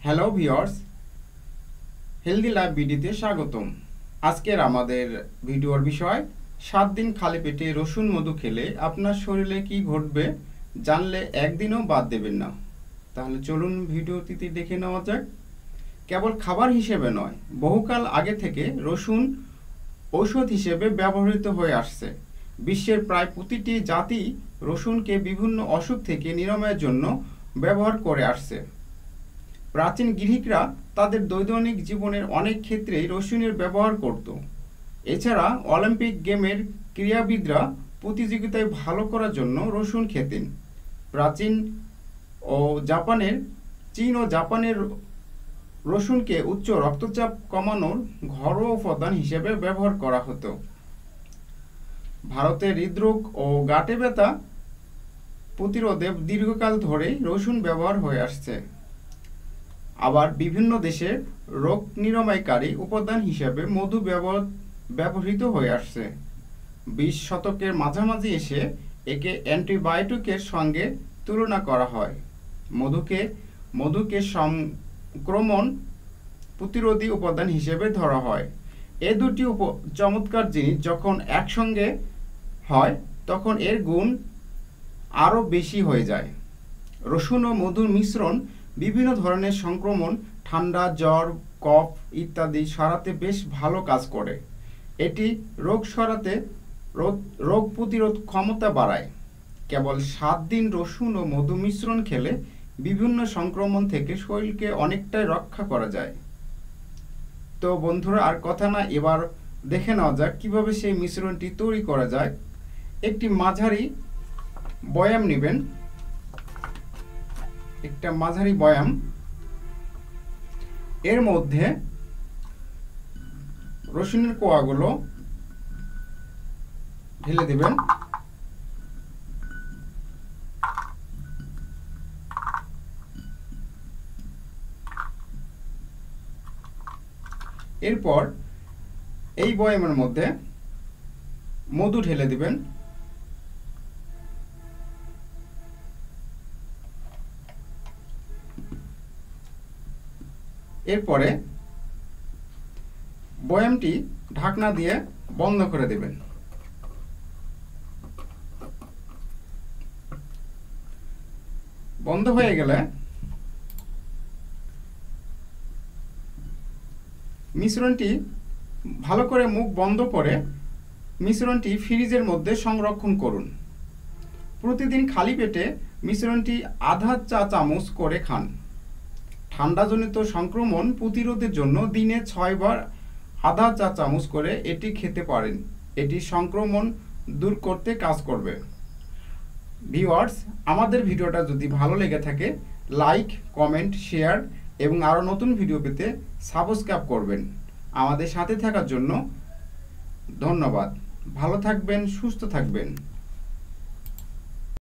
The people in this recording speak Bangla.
হ্যালো ভিউয়ার্স, হেলদি লাইফ ভিডিওতে স্বাগতম। আজকের আমাদের ভিডিওর বিষয় 7 দিন খালি পেটে রসুন মধু খেলে আপনার শরীরে কি ঘটবে জানলে একদিনও বাদ দেবেন না। তাহলে চলুন ভিডিওটিতে দেখে নেওয়া যাক। কেবল খাবার হিসেবে নয়, বহুকাল আগে থেকে রসুন ঔষধ হিসেবে ব্যবহৃত হয়ে আসছে। বিশ্বের প্রায় প্রতিটি জাতি রসুনকে বিভিন্ন অসুখ থেকে নিরাময়ের জন্য ব্যবহার করে আসছে। প্রাচীন গ্রীকরা তাদের দৈনন্দিন জীবনের অনেক ক্ষেত্রেই রসুনের ব্যবহার করত। এছাড়া অলিম্পিক গেমের ক্রীড়াবিদরা প্রতিযোগিতায় ভালো করার জন্য রসুন খেতেন। চীন ও জাপানের রসুনকে উচ্চ রক্তচাপ কমানোর ঘরোয়া উপাদান হিসেবে ব্যবহার করা হতো। ভারতে হৃদরোগ ও গাঁটে ব্যথা প্রতিরোধে দীর্ঘকাল ধরেই রসুন ব্যবহার হয়ে আসছে। আবার বিভিন্ন দেশে রোগ নিরাময়কারী উপাদান হিসেবে মধু ব্যবহৃত হয়ে আসছে। 20 শতকের মাঝামাঝি এসে একে অ্যান্টিবায়োটিকের সঙ্গে তুলনা করা হয়। মধুকে সংক্রমণ প্রতিরোধী উপাদান হিসেবে ধরা হয়। এ দুটি চমৎকার জিনিস যখন একসঙ্গে হয় তখন এর গুণ আরও বেশি হয়ে যায়। রসুন ও মধুর মিশ্রণ বিভিন্ন ধরনের সংক্রমণ, ঠান্ডা, জ্বর, কফ ইত্যাদি সারাতে বেশ ভালো কাজ করে। এটি রোগ প্রতিরোধ ক্ষমতা বাড়ায়। কেবল 7 দিন রসুন ও মধু মিশ্রণ খেলে বিভিন্ন সংক্রমণ থেকে শরীরকে অনেকটাই রক্ষা করা যায়। তো বন্ধুরা, আর কথা না, এবার দেখে নেওয়া যাক কিভাবে সেই মিশ্রণটি তৈরি করা যায়। একটি মাঝারি বয়াম নেবেন, একটা মাঝারি বয়াম, এর মধ্যে রসুনের কোয়াগুলো ঢেলে দিবেন। এরপর এই বয়ামের মধ্যে মধু ঢেলে দিবেন। এরপরে বয়ামটি ঢাকনা দিয়ে বন্ধ করে দেবেন। বন্ধ হয়ে গেলে মিশ্রণটি ভালো করে মুখ বন্ধ করে মিশ্রণটি ফ্রিজের মধ্যে সংরক্ষণ করুন। প্রতিদিন খালি পেটে মিশ্রণটি আধা চা চামচ করে খান। ঠান্ডাজনিত সংক্রমণ প্রতিরোধের জন্য দিনে 6 বার আধা চা চামচ করে এটি খেতে পারেন। এটি সংক্রমণ দূর করতে কাজ করবে। ভিউয়ার্স, আমাদের ভিডিওটা যদি ভালো লেগে থাকে লাইক, কমেন্ট, শেয়ার এবং আরও নতুন ভিডিও পেতে সাবস্ক্রাইব করবেন। আমাদের সাথে থাকার জন্য ধন্যবাদ। ভালো থাকবেন, সুস্থ থাকবেন।